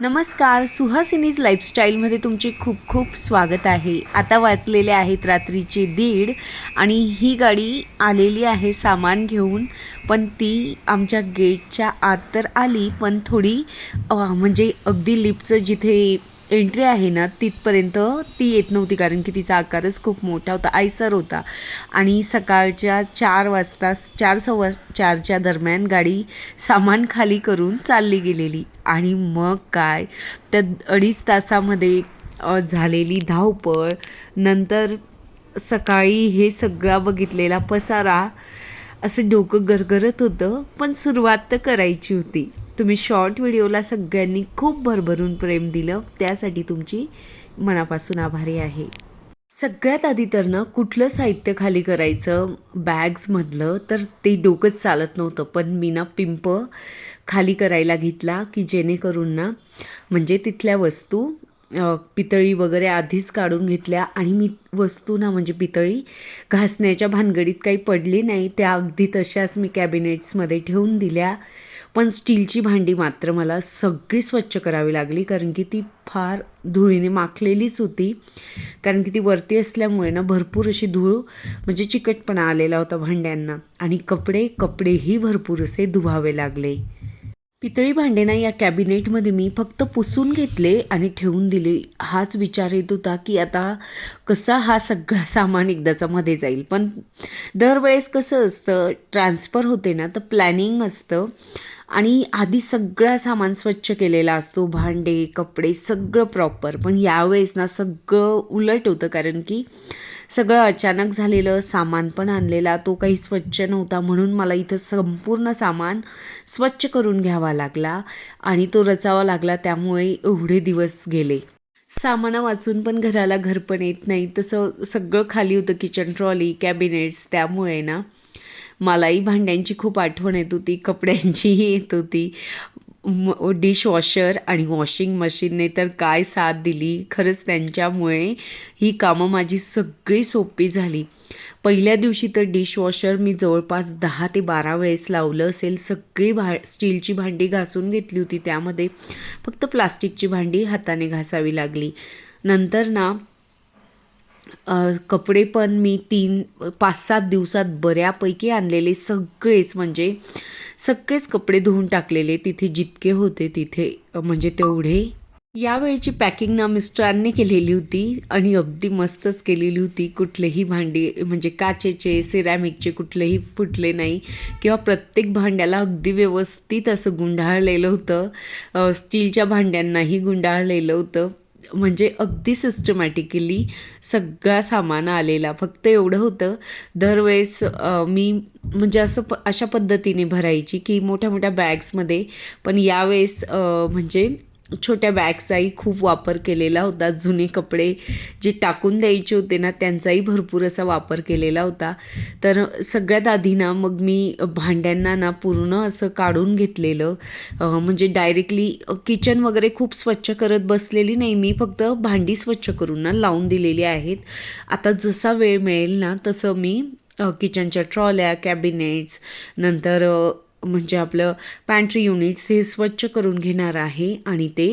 नमस्कार, सुहासिनीज लाईफस्टाईलमध्ये तुमचे खूप खूप स्वागत आहे. आता वाजलेले आहेत रात्रीचे 1:30 आणि ही गाडी आलेली आहे सामान घेऊन. पण ती आमच्या गेटच्या आत तर आली, पण थोडी म्हणजे अगदी लिफ्टचं जिथे एंट्री आहे ना तिथपर्यंत ती येत नव्हती, कारण की तिचा आकारच खूप मोठा होता, आयसर होता. आणि सकाळच्या 4 वाजता 4:15च्या दरम्यान गाडी सामान खाली करून चालली गेलेली. आणि मग काय, त्या 2.5 तासामध्ये झालेली धावपळ, नंतर सकाळी हे सगळा बघितलेला पसारा, असं डोकं गरगरत होतं. पण सुरुवात तर करायची होती. तुम्ही शॉर्ट व्हिडिओला सगळ्यांनी खूप भरभरून प्रेम दिलं, त्यासाठी तुमची मनापासून आभारी आहे. सगळ्यात आधी तर ना कुठलं साहित्य खाली करायचं बॅग्समधलं, तर ते डोकंच चालत नव्हतं. पण मी ना पिंप खाली करायला घेतला, की जेणेकरून ना म्हणजे तिथल्या वस्तू पितळी वगैरे आधीच काढून घेतल्या. आणि मी वस्तू ना म्हणजे पितळी घासण्याच्या भानगडीत काही पडली नाही, त्या अगदी तशाच मी कॅबिनेट्समध्ये ठेवून दिल्या. पण स्टीलची भांडी मात्र मला सगळी स्वच्छ करावी लागली, कारण की ती फार धुळीने माखलेलीच होती. कारण की ती वरती असल्यामुळे ना भरपूर अशी धूळ म्हणजे चिकटपणा आलेला होता भांड्यांना. आणि कपडेही भरपूर असे धुवावे लागले. पितळी भांडे ना या कॅबिनेटमध्ये मी फक्त पुसून घेतले आणि ठेवून दिले. हाच विचार येत होता की आता कसा हा सगळा सामान एकदाचा मध्ये जाईल. पण दरवेळेस कसं असतं, ट्रान्सफर होते ना तर प्लॅनिंग असतं आणि आधी सगळा सामान स्वच्छ केलेला असतो, भांडे कपडे सगळं प्रॉपर. पण यावेळेस ना सगळं उलट होतं, कारण की सगळं अचानक झालेलं, सामान पण आणलेला तो काही स्वच्छ नव्हता. म्हणून मला इथं संपूर्ण सामान स्वच्छ करून घ्यावा लागला आणि तो रचावा लागला. त्यामुळे एवढे दिवस गेले. सामाना वाचून पण घराला घर पण येत नाही, तसं सगळं खाली होतं, किचन ट्रॉली कॅबिनेट्स. त्यामुळे ना मलाही भांड्यांची खूप आठवण येत होती, कपड्यांचीही येत होती. डिशवॉशर आणि वॉशिंग मशीनने तर काय साथ दिली. खरंच त्यांच्यामुळे ही कामं माझी सगळी सोपी झाली. पहिल्या दिवशी तर डिशवॉशर मी जवळपास 10 ते 12 वेळेस लावलं असेल. सगळी स्टीलची भांडी घासून घेतली होती, त्यामध्ये फक्त प्लास्टिकची भांडी हाताने घासावी लागली. नंतर ना कपडे पण मी 5-7 दिवसात बऱ्यापैकी आणलेले सगळेच, म्हणजे सगळेच कपडे धुवून टाकलेले तिथे जितके होते तिथे, म्हणजे तेवढे. यावेळची पॅकिंग ना मिस्टरांनी केलेली होती आणि अगदी मस्तच केलेली होती. कुठलेही भांडी म्हणजे काचेचे सिरॅमिकचे कुठलेही फुटले नाही, किंवा प्रत्येक भांड्याला अगदी व्यवस्थित असं गुंडाळलेलं होतं. स्टीलच्या भांड्यांनाही गुंडाळलेलं होतं. म्हणजे अगदी सिस्टमॅटिकली सगळा सामान आलेला. फक्त एवढं होतं, दरवेळेस मी म्हणजे अशा पद्धतीने भरायची की मोठ्या मोठ्या बॅग्समध्ये. पण यावेळेस म्हणजे छोट्या बॅग्सचाही खूप वापर केलेला होता. जुने कपडे जे टाकून द्यायचे होते ना त्यांचाही भरपूर असा वापर केलेला होता. तर सगळ्यात आधी ना मग मी भांड्यांना ना पूर्ण असं काढून घेतलेलं. म्हणजे डायरेक्टली किचन वगैरे खूप स्वच्छ करत बसलेली नाही मी, फक्त भांडी स्वच्छ करून ना लावून दिलेली आहेत. आता जसा वेळ मिळेल ना तसं मी किचनच्या ट्रॉल्या कॅबिनेट्स, नंतर म्हणजे आपलं पॅन्ट्री युनिट्स हे स्वच्छ करून घेणार आहे आणि ते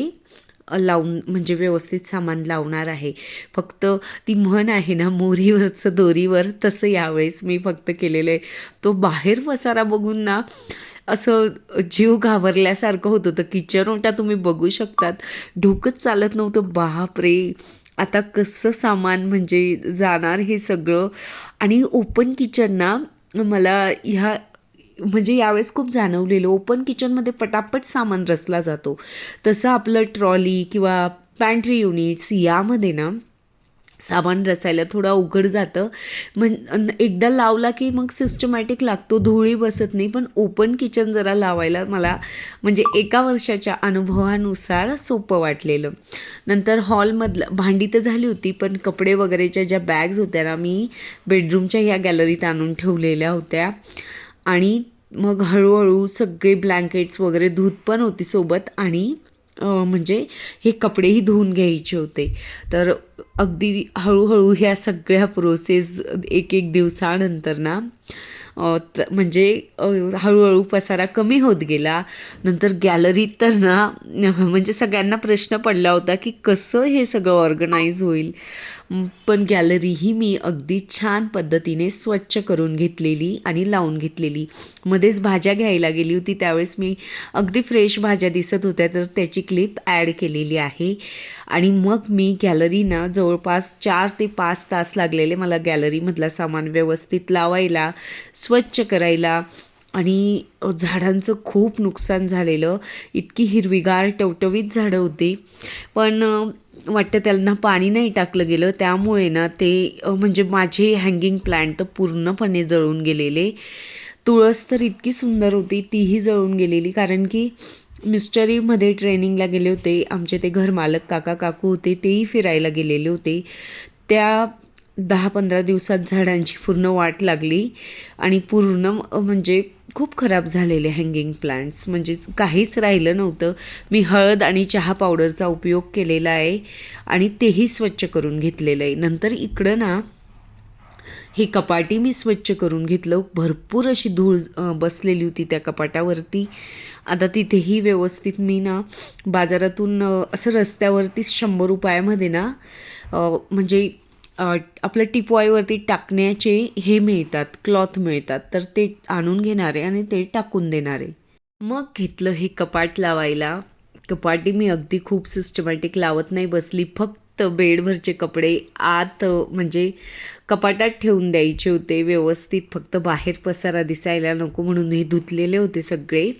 लावून म्हणजे व्यवस्थित सामान लावणार आहे. फक्त ती म्हण आहे ना, मोरीवरचं दोरीवर, तसं यावेळेस मी फक्त केलेलं आहे. तो बाहेर पसारा बघून ना असं जीव घाबरल्यासारखं होत होतं. किचन ओटा तुम्ही बघू शकतात, डोकंच चालत नव्हतं. बापरे, आता कसं सामान म्हणजे जाणार हे सगळं. आणि ओपन किचन ना मला म्हणजे यावेळेस खूप जाणवलेलं. ओपन किचनमध्ये पटापट सामान रचला जातो, तसं आपलं ट्रॉली किंवा पॅन्ट्री युनिट्स यामध्ये ना सामान रचायला थोडं अवघड जातं. एकदा लावला की मग सिस्टमॅटिक लागतो, धुळी बसत नाही. पण ओपन किचन जरा लावायला मला म्हणजे 1 वर्षाच्या अनुभवानुसार सोपं वाटलेलं. नंतर हॉलमधलं भांडी तर झाली होती, पण कपडे वगैरेच्या ज्या बॅग्स होत्या ना मी बेडरूमच्या ह्या गॅलरीत आणून ठेवलेल्या होत्या. आणि मग हळूहळू सगळे ब्लँकेट्स वगैरे धूत पण होती सोबत. आणि म्हणजे हे कपडेही धुवून घ्यायचे होते. तर अगदी हळूहळू ह्या सगळ्या प्रोसेस एक एक दिवसानंतर ना म्हणजे हळूहळू पसारा कमी होत गेला. नंतर गॅलरीत तर ना म्हणजे सगळ्यांना प्रश्न पडला होता की कसं हे सगळं ऑर्गनाईज होईल. पण गॅलरीही मी अगदी छान पद्धतीने स्वच्छ करून घेतलेली आणि लावून घेतलेली. मध्येच भाज्या घ्यायला गेली होती त्यावेळेस मी अगदी फ्रेश भाज्या दिसत होत्या तर त्याची क्लिप ॲड केलेली आहे. आणि मग मी गॅलरीना जवळपास 4 ते 5 तास लागलेले मला गॅलरीमधला सामान व्यवस्थित लावायला, स्वच्छ करायला. आणि झाडांचं खूप नुकसान झालेलं. इतकी हिरवीगार टवटवीत झाडं होती पण वाटतं त्यांना पाणी नाही टाकलं गेलं त्यामुळे ना ते म्हणजे माझे हँगिंग प्लांट तर पूर्णपणे जळून गेलेले. तुळस तर इतकी सुंदर होती तीही जळून गेलेली कारण की मिस्टरीमध्ये ट्रेनिंगला गेले होते. आमचे ते घरमालक काका काकू होते तेही फिरायला गेलेले होते. त्या 10-15 दिवसात झाडांची पूर्ण वाट लागली आणि पूर्ण म्हणजे खूप खराब झालेले हँगिंग प्लांट्स म्हणजे काहीच राहिलं नव्हतं. मी हळद आणि चहा पावडरचा उपयोग केलेला आहे आणि तेही स्वच्छ करून घेतलेलं आहे. नंतर इकडं ना हे कपाटी मी स्वच्छ करून घेतलं. भरपूर अशी धूळ बसलेली होती त्या कपाटावरती. आता तिथेही व्यवस्थित मी ना बाजारातून असं रस्त्यावरतीच 100 रुपयामध्ये ना म्हणजे आपलं टिपॉयवरती टाकण्याचे हे मिळतात, क्लॉथ मिळतात. तर ते आणून घेणारे आणि ते टाकून देणारे. मग घेतलं हे कपाट लावायला. कपाटी मी अगदी खूप सिस्टमॅटिक लावत नाही बसली. फक्त बेडवरचे कपडे आत म्हणजे कपाटात ठेवून द्यायचे होते व्यवस्थित. फक्त बाहेर पसारा दिसायला नको म्हणून हे धुतलेले होते सगळे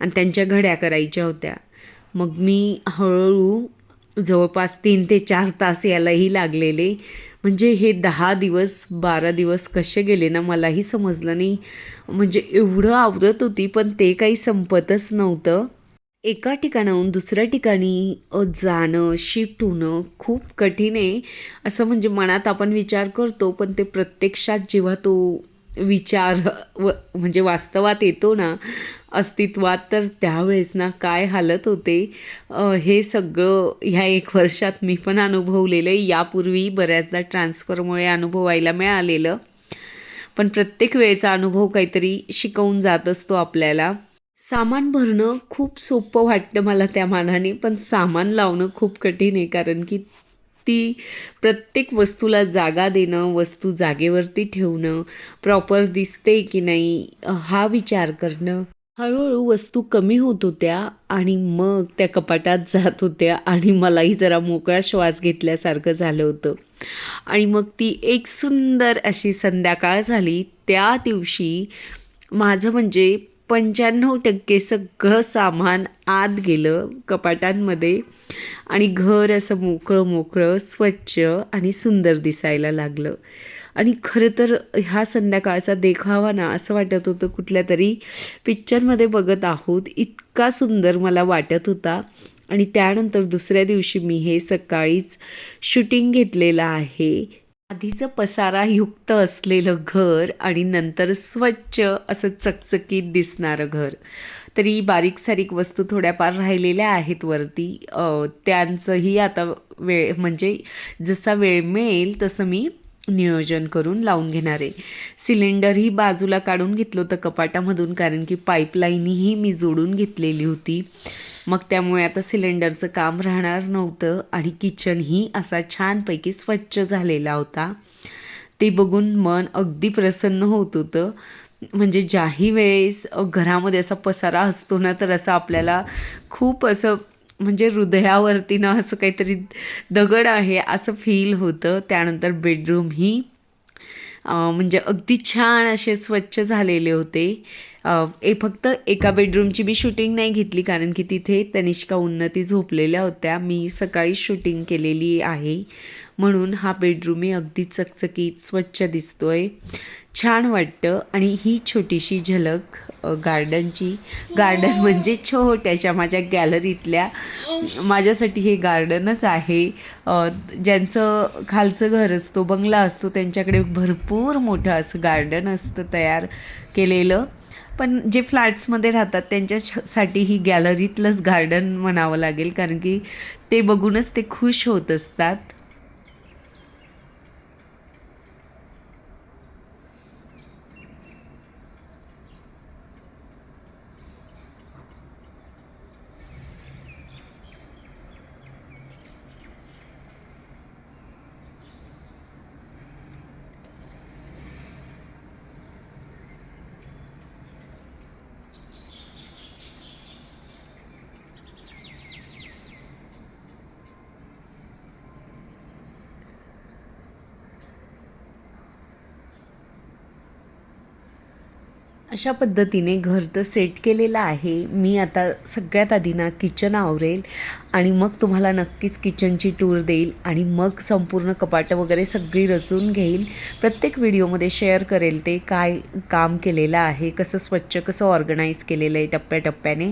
आणि त्यांच्या घड्या करायच्या होत्या. मग मी हळूहळू जवळपास 3 ते 4 तास यालाही लागलेले. म्हणजे हे 10 दिवस 12 दिवस कसे गेले ना मलाही समजलं नाही. म्हणजे एवढं आवरत होती पण ते काही संपतच नव्हतं. एका ठिकाणाहून दुसऱ्या ठिकाणी जाणं, शिफ्ट होणं खूप कठीण आहे. असं म्हणजे मनात आपण विचार करतो पण ते प्रत्यक्षात जेव्हा तो विचार म्हणजे वास्तवात येतो ना अस्तित्वात तर त्यावेळेस ना काय हालत होते. हे सगळं ह्या 1 वर्षात मी पण अनुभवलेलं आहे. यापूर्वी बऱ्याचदा ट्रान्सफरमुळे अनुभवायला मिळालेलं. पण प्रत्येक वेळेचा अनुभव काहीतरी शिकवून जात असतो आपल्याला. सामान भरणं खूप सोपं वाटतं मला त्या मानाने पण सामान लावणं खूप कठीण आहे कारण की ती प्रत्येक वस्तूला जागा देणं, वस्तू जागेवरती ठेवणं, प्रॉपर दिसते की नाही हा विचार करणं. हळूहळू वस्तू कमी होत होत्या आणि मग त्या कपाटात जात होत्या आणि मलाही जरा मोकळा श्वास घेतल्यासारखं झालं होतं. आणि मग ती एक सुंदर अशी संध्याकाळ झाली. त्या दिवशी माझं म्हणजे 95% सगळं सामान आत गेलं कपाटांमध्ये आणि घर असं मोकळं मोकळं स्वच्छ आणि सुंदर दिसायला लागलं. आणि खरं तर ह्या संध्याकाळचा देखावा ना असं वाटत होतं कुठल्या तरी पिक्चरमध्ये बघत आहोत. इतका सुंदर मला वाटत होता. आणि त्यानंतर दुसऱ्या दिवशी मी हे सकाळीच शूटिंग घेतलेलं आहे. आधीचं पसारायुक्त असलेलं घर आणि नंतर स्वच्छ असं चकचकीत दिसणारं घर. तरी बारीक सारीक वस्तू थोड्याफार राहिलेल्या आहेत वरती. त्यांचंही आता वेळ म्हणजे जसा वेळ मिळेल तसं मी नियोजन करून लावून घेणार आहे. सिलेंडरही बाजूला काढून घेतलं होतं कपाटामधून कारण की पाईपलाईनही मी जोडून घेतलेली होती. मग त्यामुळे आता सिलेंडरचं काम राहणार नव्हतं आणि किचनही असा छानपैकी स्वच्छ झालेला होता. ते बघून मन अगदी प्रसन्न होत होतं. म्हणजे ज्याही वेळेस घरामध्ये असा पसारा असतो ना तर असं आपल्याला खूप असं म्हणजे हृदयावरती ना असं काहीतरी दगड आहे असं फील होतं. त्यानंतर बेडरूमही म्हणजे अगदी छान असे स्वच्छ झालेले होते. फक्त एका बेडरूमची मी शूटिंग नाही घेतली कारण की तिथे तनिष्का उन्नती झोपलेल्या होत्या. मी सकाळी शूटिंग केलेली आहे म्हणून हा बेडरूमही अगदी चकचकीत स्वच्छ दिसतोय. छान वाटतं. आणि ही छोटीशी झलक गार्डनची. गार्डन म्हणजे छोट्याशा माझ्या गॅलरीतल्या. माझ्यासाठी हे गार्डनच आहे. ज्यांचं खालचं घर असतो बंगला असतो त्यांच्याकडे भरपूर मोठं असं गार्डन असतं तयार केलेलं. पण जे फ्लॅट्समध्ये राहतात त्यांच्यासाठी ही गॅलरीतलंच गार्डन म्हणावं लागेल कारण की ते बघूनच ते खुश होत असतात. अशा पद्धतीने घर तर सेट केलेलं आहे. मी आता सगळ्यात आधी ना किचन आवरेल आणि मग तुम्हाला नक्कीच किचनची टूर देईल आणि मग संपूर्ण कपाटं वगैरे सगळी रचून घेईल. प्रत्येक व्हिडिओमध्ये शेअर करेल ते काय काम केलेलं आहे, कसं स्वच्छ, कसं ऑर्गनाईज केलेलं आहे टप्प्याटप्प्याने.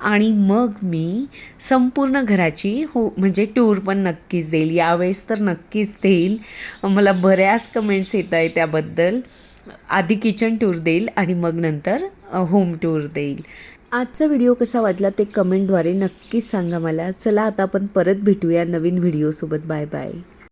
आणि मग मी संपूर्ण घराची म्हणजे टूर पण नक्कीच देईल. यावेळेस तर नक्कीच देईल. मला बऱ्याच कमेंट्स येत आहे त्याबद्दल. आधी किचन टूर देईल आणि मग नंतर होम टूर देईल. आजचा व्हिडिओ कसा वाटला ते कमेंटद्वारे नक्कीच सांगा मला. चला आता आपण परत भेटूया नवीन व्हिडिओसोबत. Bye bye.